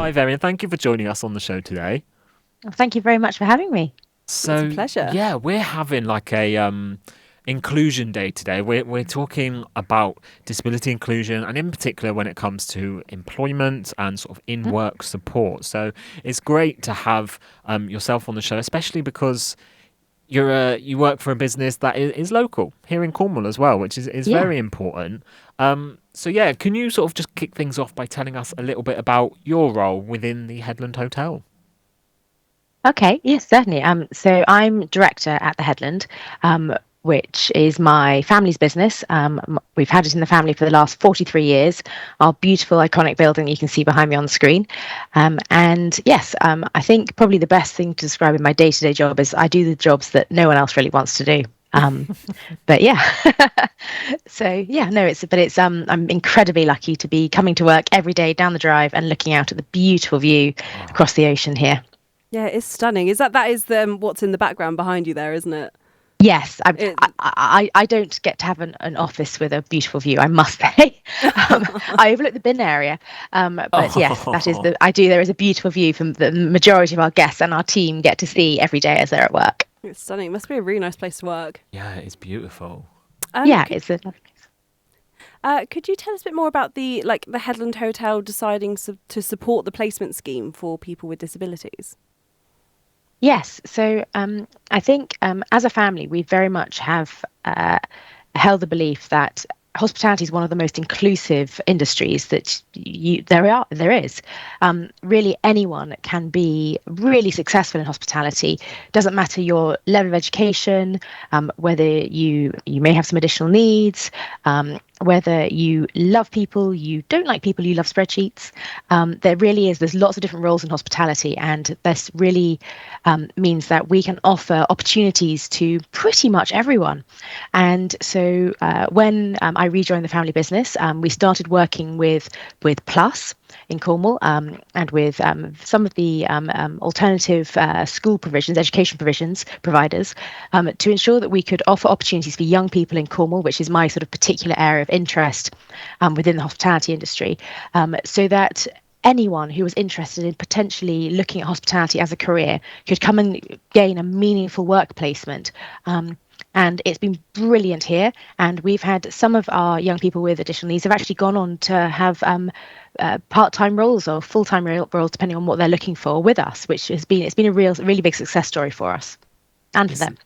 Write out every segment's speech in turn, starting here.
Hi, Veryan. Thank you for joining us on the show today. Well, thank you very much for having me. It's a So, pleasure. yeah, we're having like a inclusion day today. We're talking about disability inclusion, and in particular when it comes to employment and sort of in Mm. work support. So it's great to have yourself on the show, especially because you work for a business that is local here in Cornwall as well, which is Yeah. very important. So yeah, can you sort of just kick things off by telling us a little bit about your role within the Headland Hotel? Okay. Yes, certainly. So I'm director at the Headland, which is my family's business. We've had it in the family for the last 43 years. Our beautiful, iconic building you can see behind me on the screen. And yes, I think probably the best thing to describe in my day-to-day job is I do the jobs that no one else really wants to do. But yeah, so yeah, no, it's I'm incredibly lucky to be coming to work every day down the drive and looking out at the beautiful view Oh, across the ocean here. Yeah, it's stunning. That is what's in the background behind you there, isn't it? Yes, It I don't get to have an office with a beautiful view, I must say. I overlook the bin area, but yes, that is oh, I do. There is a beautiful view from the majority of our guests and our team get to see every day as they're at work. it's stunning. It must be a really nice place to work. yeah, it's beautiful. Um, Yeah, could it's a could you tell us a bit more about the Headland Hotel deciding to support the placement scheme for people with disabilities? Yes. So I think as a family, we very much have held the belief that hospitality is one of the most inclusive industries that there is. Really, anyone can be really successful in hospitality. Doesn't matter your level of education, whether you may have some additional needs. Whether you love people, you don't like people, you love spreadsheets. There's lots of different roles in hospitality, and this really means that we can offer opportunities to pretty much everyone. And so when I rejoined the family business, we started working with Plus in Cornwall, and with some of the alternative school provisions, education provisions providers, to ensure that we could offer opportunities for young people in Cornwall, which is my sort of particular area of interest within the hospitality industry, so that anyone who was interested in potentially looking at hospitality as a career could come and gain a meaningful work placement. And it's been brilliant here. And we've had some of our young people with additional needs have actually gone on to have part-time roles or full-time roles, depending on what they're looking for with us, which it's been a really big success story for us and for It's them.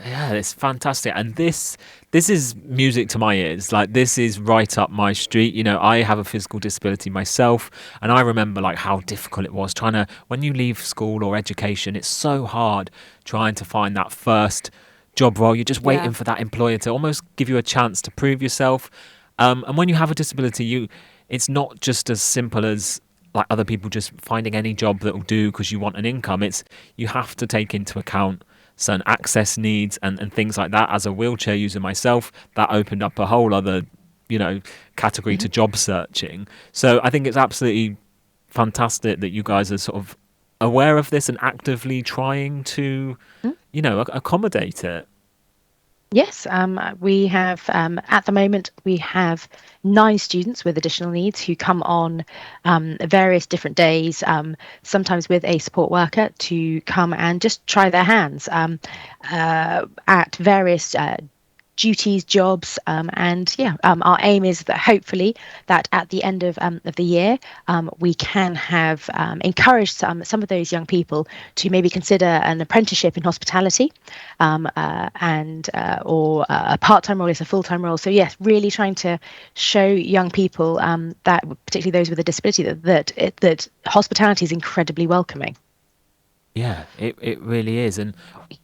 Yeah, it's fantastic, and this is music to my ears. Like this is right up my street. You know, I have a physical disability myself, and I remember like how difficult it was trying to when you leave school or education. It's so hard trying to find that first job role. You're just Yeah. waiting for that employer to almost give you a chance to prove yourself. And when you have a disability, it's not just as simple as like other people just finding any job that will do because you want an income. It's you have to take into account certain access needs and things like that. As a wheelchair user myself, that opened up a whole other, category to Mhm. job searching. So I think it's absolutely fantastic that you guys are sort of aware of this and actively trying to, accommodate it. Yes, we have at the moment we have 9 students with additional needs who come on various different days, sometimes with a support worker to come and just try their hands at various duties, jobs, and yeah, our aim is that hopefully that at the end of the year we can have encouraged some of those young people to maybe consider an apprenticeship in hospitality, and or a part-time role is a full-time role. So yes, really trying to show young people that particularly those with a disability that hospitality is incredibly welcoming. Yeah, it really is. And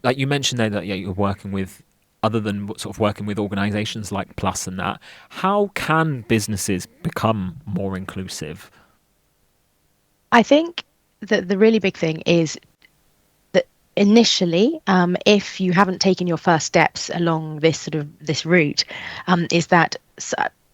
like you mentioned there that you're working with other than sort of working with organizations like Plus and that, how can businesses become more inclusive? I think that the really big thing is that initially, if you haven't taken your first steps along this route, is that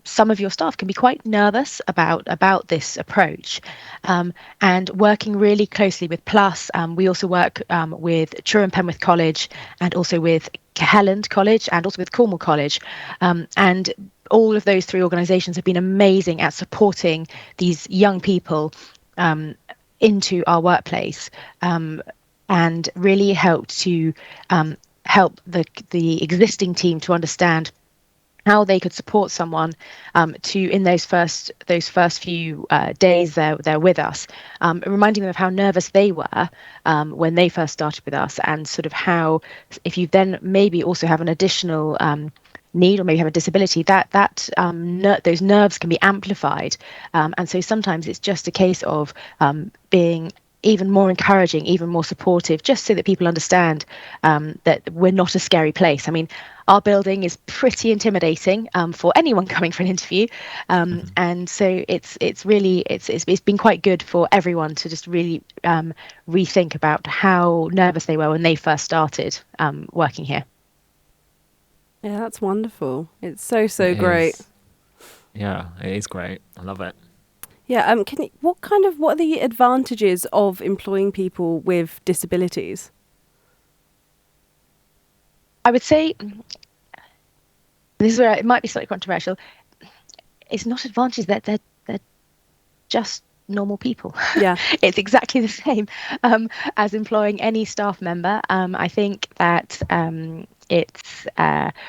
some of your staff can be quite nervous about this approach, and working really closely with Plus. We also work with Truro and Penwith College, and also with Headland College, and also with Cornwall College, and all of those 3 organisations have been amazing at supporting these young people. Um, into our workplace, and really helped to help the existing team to understand how they could support someone to in those first few days they're with us, reminding them of how nervous they were when they first started with us, and sort of how if you then maybe also have an additional need or maybe have a disability, those nerves can be amplified, and so sometimes it's just a case of being even more encouraging, even more supportive, just so that people understand that we're not a scary place. I mean, our building is pretty intimidating for anyone coming for an interview, and so it's been quite good for everyone to just really rethink about how nervous they were when they first started working here. Yeah, that's wonderful. It's so It great. is. Yeah, it is great. I love it. Yeah, what are the advantages of employing people with disabilities? I would say, this is where it might be slightly controversial, it's not advantages, that they're just normal people. Yeah. It's exactly the same as employing any staff member. I think that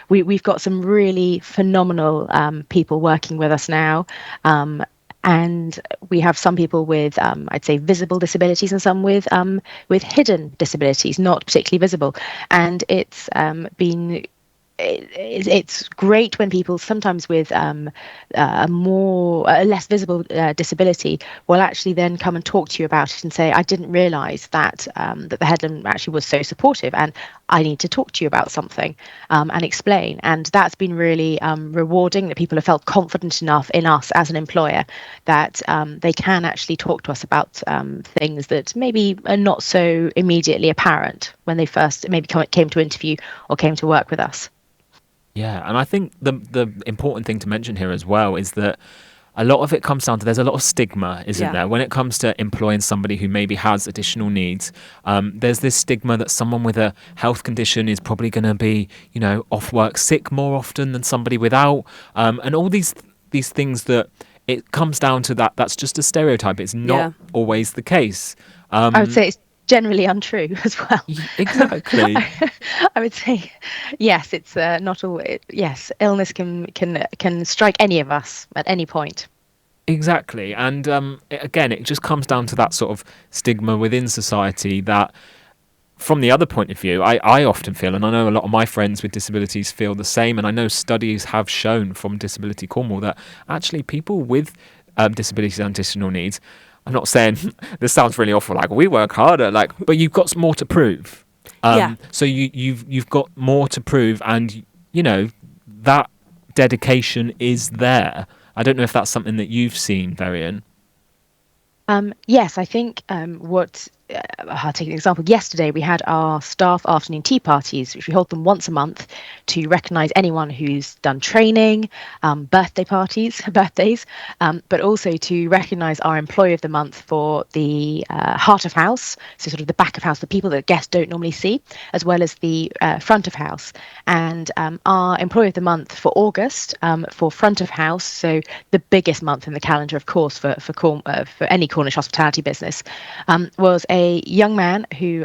we've got some really phenomenal people working with us now. And we have some people with, I'd say, visible disabilities, and some with hidden disabilities, not particularly visible. And it's been it's great when people, sometimes with a less visible disability, will actually then come and talk to you about it and say, I didn't realise that that the Headland actually was so supportive, and I need to talk to you about something, and explain. And that's been really rewarding, that people have felt confident enough in us as an employer that they can actually talk to us about things that maybe are not so immediately apparent when they first maybe came to interview or came to work with us. Yeah, and I think the important thing to mention here as well is that a lot of it comes down to, there's a lot of stigma, isn't there, when it comes to employing somebody who maybe has additional needs. There's this stigma that someone with a health condition is probably going to be, off work sick more often than somebody without, and all these things that it comes down to that's just a stereotype. It's not always the case. I would say it's generally untrue as well. Exactly. I would say, yes, it's not all. Yes, illness can strike any of us at any point. Exactly. And again, it just comes down to that sort of stigma within society that, from the other point of view, I often feel, and I know a lot of my friends with disabilities feel the same, and I know studies have shown from Disability Cornwall that actually people with disabilities and additional needs, I'm not saying this sounds really awful, like we work harder, but you've got more to prove. So you've got more to prove, and that dedication is there. I don't know if that's something that you've seen, Veryan. Yes, I think I'll take an example. Yesterday, we had our staff afternoon tea parties, which we hold them once a month to recognise anyone who's done training, birthdays, but also to recognise our employee of the month for the heart of house, so sort of the back of house, the people that guests don't normally see, as well as the front of house. And our employee of the month for August, for front of house, so the biggest month in the calendar, of course, for any Cornish hospitality business, was a young man who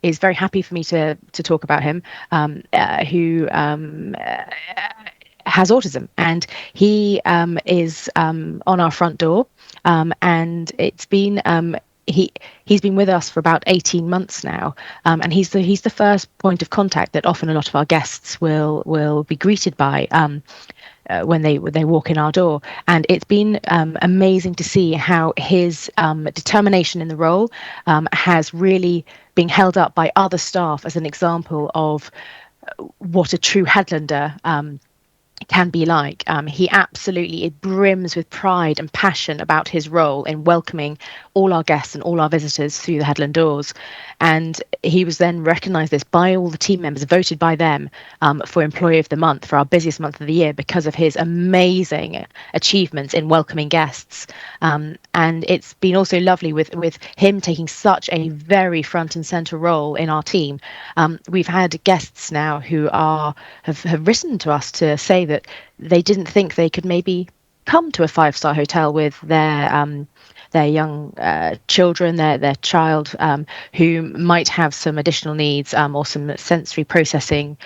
is very happy for me to talk about him, who has autism, and he is on our front door, and it's been he's been with us for about 18 months now, and he's the first point of contact that often a lot of our guests will be greeted by when they walk in our door. And it's been amazing to see how his determination in the role has really been held up by other staff as an example of what a true Headlander can be like. It brims with pride and passion about his role in welcoming all our guests and all our visitors through the Headland doors. And he was then recognised this by all the team members, voted by them for Employee of the Month, for our busiest month of the year, because of his amazing achievements in welcoming guests. And it's been also lovely with him taking such a very front and centre role in our team. We've had guests now who have written to us to say that they didn't think they could maybe come to a 5-star hotel with their young children, their child who might have some additional needs or some sensory processing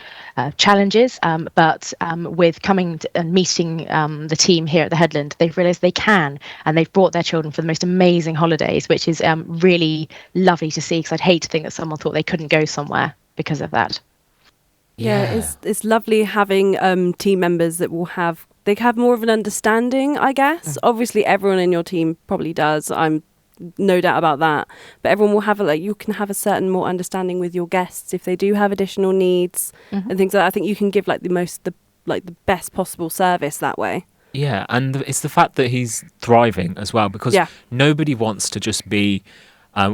challenges. But with coming and meeting the team here at the Headland, they've realised they can, and they've brought their children for the most amazing holidays, which is really lovely to see, because I'd hate to think that someone thought they couldn't go somewhere because of that. Yeah, it's lovely having team members that they have more of an understanding, I guess. Obviously, everyone in your team probably does. I'm no doubt about that. But everyone will have you can have a certain more understanding with your guests if they do have additional needs and things like that. I think you can give the best possible service that way. Yeah, and it's the fact that he's thriving as well, because nobody wants to just be.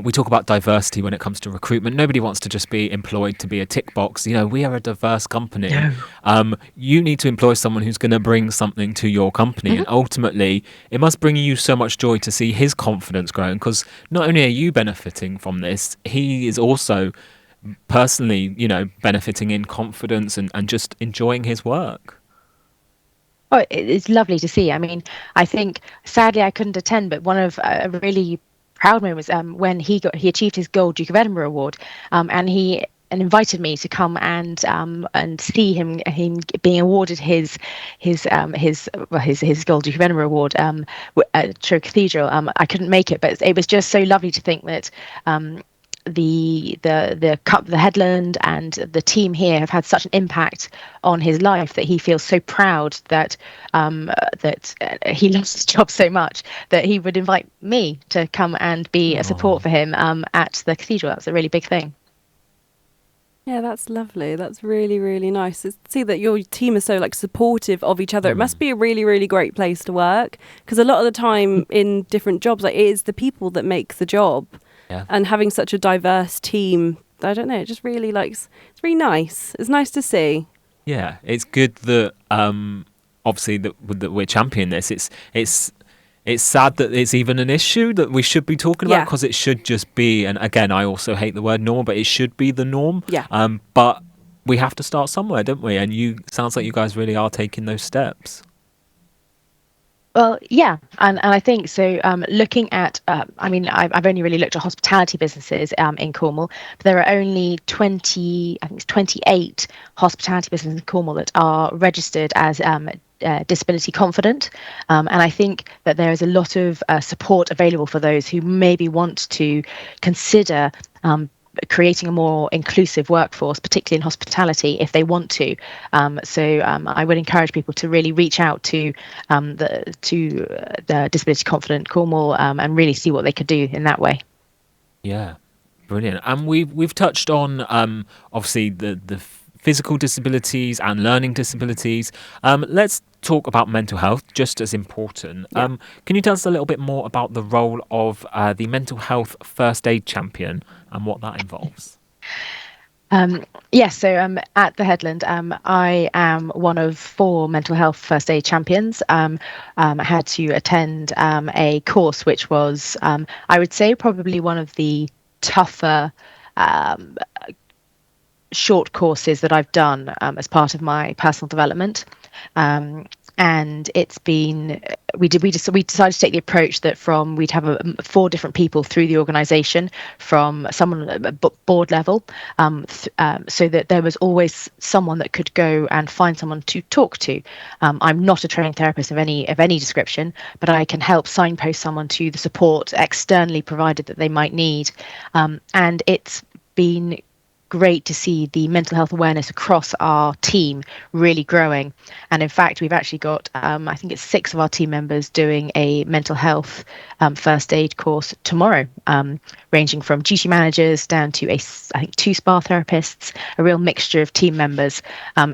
We talk about diversity when it comes to recruitment. Nobody wants to just be employed to be a tick box. We are a diverse company. No. You need to employ someone who's going to bring something to your company. And ultimately, it must bring you so much joy to see his confidence growing, because not only are you benefiting from this, he is also personally, benefiting in confidence and just enjoying his work. Oh, it's lovely to see. I mean, I think, sadly, I couldn't attend, but one of a really proud moment was when he achieved his Gold Duke of Edinburgh award, and he invited me to come and see him being awarded his Gold Duke of Edinburgh award at Truro Cathedral. I couldn't make it, but it was just so lovely to think that the Headland and the team here have had such an impact on his life that he feels so proud that he loves his job so much that he would invite me to come and be a support for him at the cathedral. That's a really big thing. Yeah, that's lovely. That's really, really nice to see that your team is so supportive of each other. It must be a really, really great place to work, because a lot of the time in different jobs, it is the people that make the job. Yeah. And having such a diverse team, I don't know, it just really it's really nice. It's nice to see. Yeah, it's good that obviously that we're championing this. It's sad that it's even an issue that we should be talking about, because it should just be, and again, I also hate the word norm, but it should be the norm. Yeah. But we have to start somewhere, don't we? And sounds like you guys really are taking those steps. Well, yeah, and I think so. Looking at, I've only really looked at hospitality businesses in Cornwall, but there are only 28 hospitality businesses in Cornwall that are registered as disability confident, and I think that there is a lot of support available for those who maybe want to consider creating a more inclusive workforce, particularly in hospitality, if they want to. So I would encourage people to really reach out to the Disability Confident Cornwall and really see what they could do in that way. Yeah, brilliant. And we've touched on obviously the physical disabilities and learning disabilities. Let's talk about mental health, just as important. Yeah. Can you tell us a little bit more about the role of the mental health first aid champion and what that involves? Yes, so at the Headland, I am one of 4 mental health first aid champions. I had to attend a course which was, I would say, probably one of the tougher short courses that I've done as part of my personal development. And it's been, we decided to take the approach that we'd have 4 different people through the organisation, from someone at board level, so that there was always someone that could go and find someone to talk to. I'm not a trained therapist of any description, but I can help signpost someone to the support externally provided that they might need. And it's been great to see the mental health awareness across our team really growing. And in fact, we've actually got, I think it's 6 of our team members doing a mental health first aid course tomorrow, ranging from duty managers down to I think 2 spa therapists, a real mixture of team members,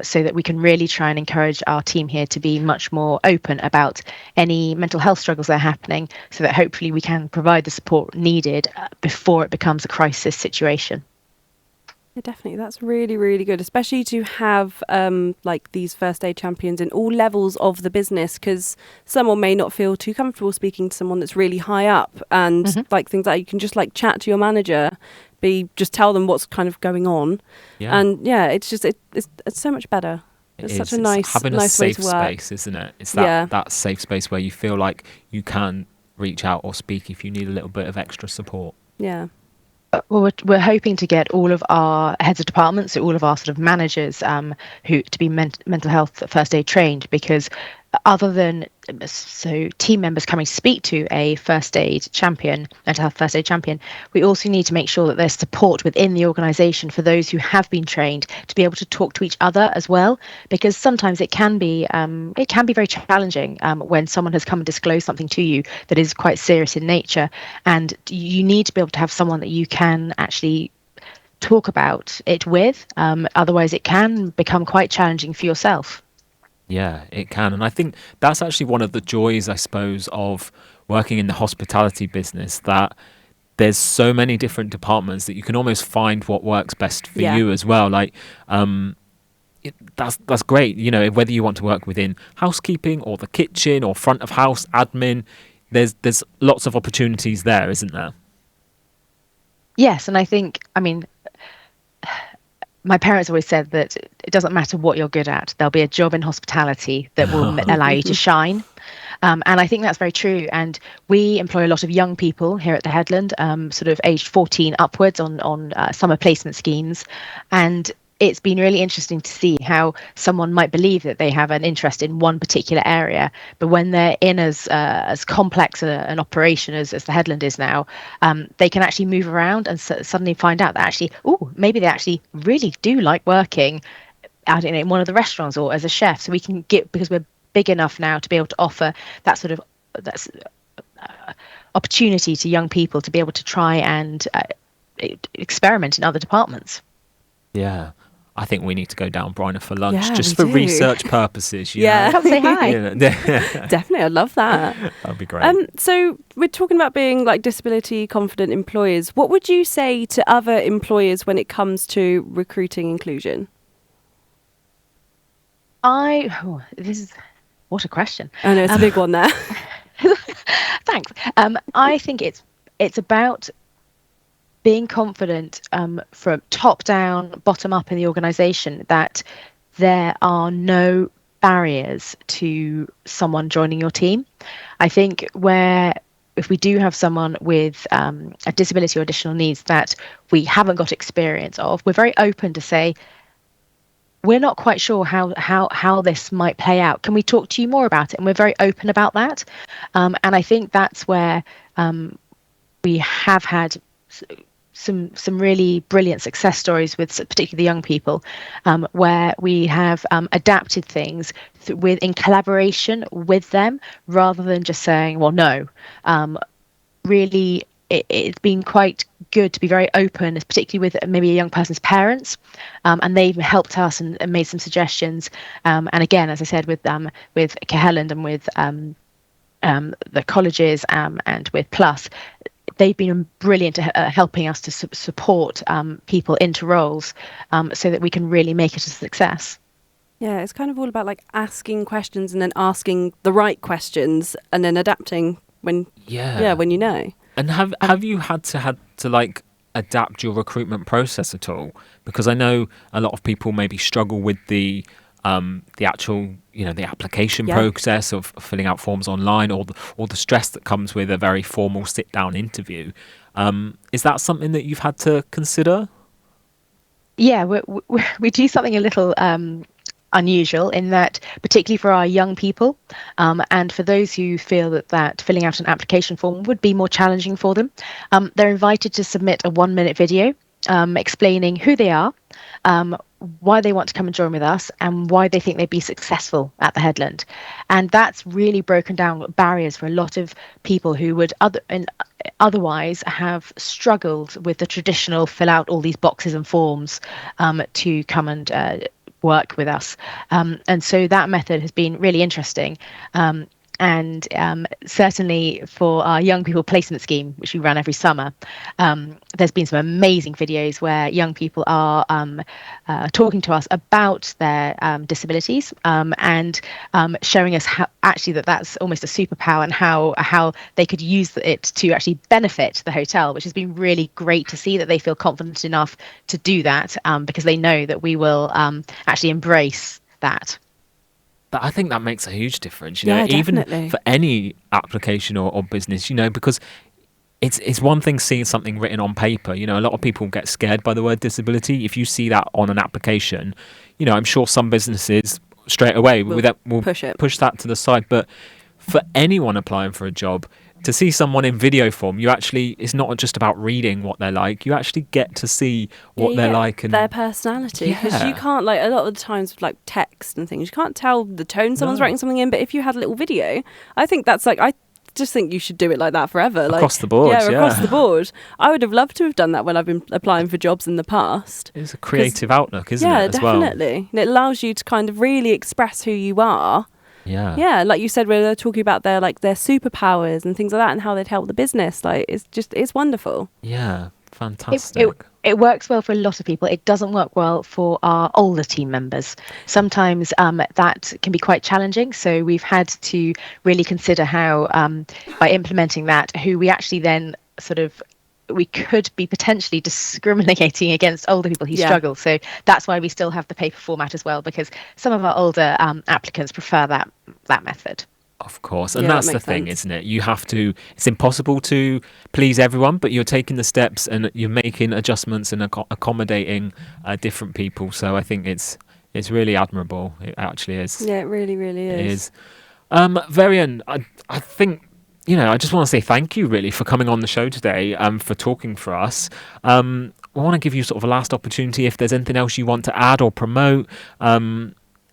so that we can really try and encourage our team here to be much more open about any mental health struggles that are happening, so that hopefully we can provide the support needed before it becomes a crisis situation. Yeah, definitely. That's really, really good, especially to have these first aid champions in all levels of the business, because someone may not feel too comfortable speaking to someone that's really high up, and things like you can just chat to your manager, just tell them what's kind of going on. Yeah. And yeah, it's just it's so much better. It It's such is. a It's having a nice way safe to work. space, isn't it? It's Yeah. that safe space where you feel like you can reach out or speak if you need a little bit of extra support. Yeah. Well, we're hoping to get all of our heads of departments, so all of our sort of managers, who to be mental health first aid trained, because other than so team members coming to speak to a first aid champion, mental health first aid champion, we also need to make sure that there's support within the organisation for those who have been trained to be able to talk to each other as well, because sometimes it can be very challenging when someone has come and disclosed something to you that is quite serious in nature, and you need to be able to have someone that you can actually talk about it with. Otherwise, it can become quite challenging for yourself. Yeah, it can. And I think that's actually one of the joys, I suppose, of working in the hospitality business, that there's so many different departments that you can almost find what works best for Yeah. you as well. Like, that's great. You know, whether you want to work within housekeeping or the kitchen or front of house admin, there's lots of opportunities there, isn't there? Yes, and I mean, my parents always said that it doesn't matter what you're good at, there'll be a job in hospitality that will allow you to shine. And I think that's very true. And we employ a lot of young people here at the Headland, sort of aged 14 upwards on summer placement schemes. And it's been really interesting to see how someone might believe that they have an interest in one particular area, but when they're in as complex an operation as the Headland is now, they can actually move around and suddenly find out that actually, maybe they actually really do like working out in one of the restaurants or as a chef. So we can get, because we're big enough now to be able to offer that sort of opportunity to young people to be able to try and experiment in other departments. Yeah. I think we need to go down Bryna for lunch, Yeah, just we for do. research purposes. You Yeah. know? Come say hi. You know? Definitely, I'd love that. That'd be great. So we're talking about being like disability confident employers. What would you say to other employers when it comes to recruiting inclusion? This is, what a question. I know it's a big one there. Thanks. I think it's about being confident from top down, bottom up in the organisation, that there are no barriers to someone joining your team. I think if we do have someone with a disability or additional needs that we haven't got experience of, we're very open to say, we're not quite sure how this might play out. Can we talk to you more about it? And we're very open about that. And I think that's where we have had some really brilliant success stories with particularly the young people, where we have adapted things in collaboration with them, rather than just saying, well, no. Really, it's been quite good to be very open, particularly with maybe a young person's parents, and they've helped us and made some suggestions. And again, as I said, with Headland and with the colleges and with Plus, they've been brilliant at helping us to support people into roles, so that we can really make it a success. Yeah, it's kind of all about like asking questions and then asking the right questions and then adapting when when you know. And have you had to like adapt your recruitment process at all? Because I know a lot of people maybe struggle with the actual, the application process of filling out forms online, or the stress that comes with a very formal sit down interview. Is that something that you've had to consider? Yeah, we do something a little unusual, in that, particularly for our young people, and for those who feel that filling out an application form would be more challenging for them, they're invited to submit a 1-minute video explaining who they are, why they want to come and join with us, and why they think they'd be successful at the Headland. And that's really broken down barriers for a lot of people who would otherwise have struggled with the traditional fill out all these boxes and forms to come and work with us. And so that method has been really interesting. And certainly for our young people placement scheme, which we run every summer, there's been some amazing videos where young people are talking to us about their disabilities, and showing us how actually that's almost a superpower, and how they could use it to actually benefit the hotel, which has been really great to see that they feel confident enough to do that, because they know that we will actually embrace that. But I think that makes a huge difference, you know, Yeah, even definitely. for any application or business, you know, because it's one thing seeing something written on paper. You know, a lot of people get scared by the word disability. If you see that on an application, you know, I'm sure some businesses straight away Will will push that to the side. But for anyone applying for a job, to see someone in video form, it's not just about reading what they're like. You actually get to see what you they're get like and their personality, because you Yeah. can't, like, a lot of the times with like text and things, you can't tell the tone someone's No. writing something in. But if you had a little video, I think that's like, I just think you should do it like that forever, like Across the board, across yeah. the board. I would have loved to have done that when I've been applying for jobs in the past. it's a creative outlook, isn't Yeah, it, as well? definitely. And it allows you to kind of really express who you are. Yeah. Yeah, like you said, where they're talking about their superpowers and things like that, and how they'd help the business. Like, it's wonderful. Yeah. It, Fantastic. it works well for a lot of people. It doesn't work well for our older team members. Sometimes that can be quite challenging. So we've had to really consider how, by implementing that, who we actually then we could be potentially discriminating against older people who Yeah. struggle. So that's why we still have the paper format as well, because some of our older applicants prefer that method. Of course. And Yeah, that that's the makes thing, sense. isn't it? You have to, it's impossible to please everyone, but you're taking the steps and you're making adjustments and accommodating different people. So I think it's really admirable. It actually is. Yeah, it really, really It is. is. Veryan, I think, you know, I just want to say thank you really for coming on the show today, for talking for us. I want to give you sort of a last opportunity if there's anything else you want to add or promote.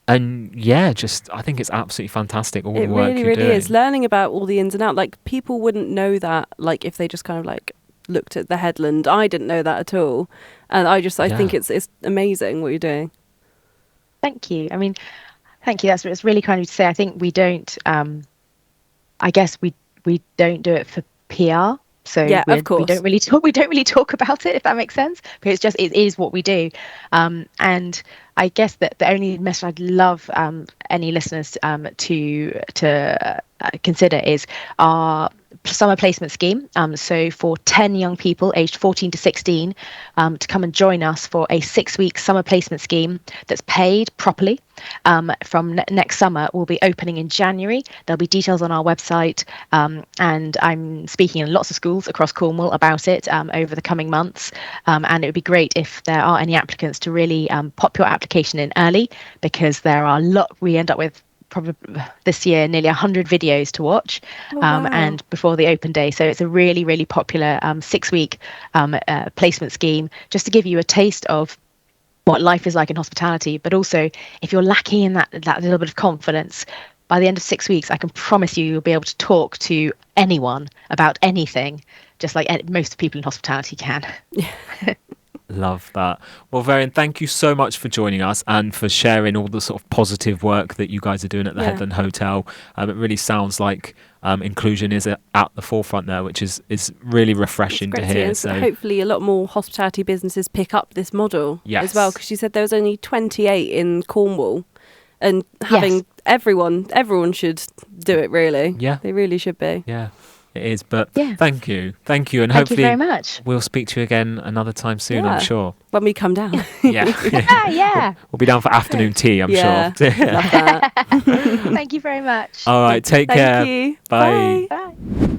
And yeah, I think it's absolutely fantastic, all It the work really, you're really doing. is. Learning about all the ins and outs, like, people wouldn't know that, like, if they just kind of like looked at the Headland. I didn't know that at all, and I think Yeah. it's amazing what you're doing. Thank you. I mean, thank you. It's really kind of you to say. I think we don't. I guess we don't do it for PR. So Yeah, of course. we don't really talk. We don't really talk about it, if that makes sense. Because it is what we do. And I guess that the only message I'd love any listeners to consider is our summer placement scheme. So for 10 young people aged 14 to 16 to come and join us for a 6-week summer placement scheme that's paid properly from next summer. Will be opening in January. There'll be details on our website, and I'm speaking in lots of schools across Cornwall about it over the coming months. And it would be great if there are any applicants to really pop your application in early, because there are we end up with probably this year nearly 100 videos to watch, Oh, wow. and before the open day. So it's a really, really popular 6-week placement scheme, just to give you a taste of what life is like in hospitality. But also, if you're lacking in that little bit of confidence, by the end of 6 weeks, I can promise you'll be able to talk to anyone about anything, just like most people in hospitality can. Love that. Well, Veryan, thank you so much for joining us and for sharing all the sort of positive work that you guys are doing at the Yeah. Headland Hotel. It really sounds like inclusion is at the forefront there, which is really refreshing It's to great to hear. hear. So Hopefully a lot more hospitality businesses pick up this model as well, Yes. because you said there was only 28 in Cornwall, and having everyone should do it, really. Yeah. They really should be. yeah, it is. But Yeah. thank you, and Thank you hopefully very much. we'll speak to you again another time soon. Yeah. I'm sure. When we come down. Yeah, Yeah. we'll be down for afternoon tea. I'm Yeah. sure. Love that. Thank you very much. All right, take care. Thank you. Bye. Bye.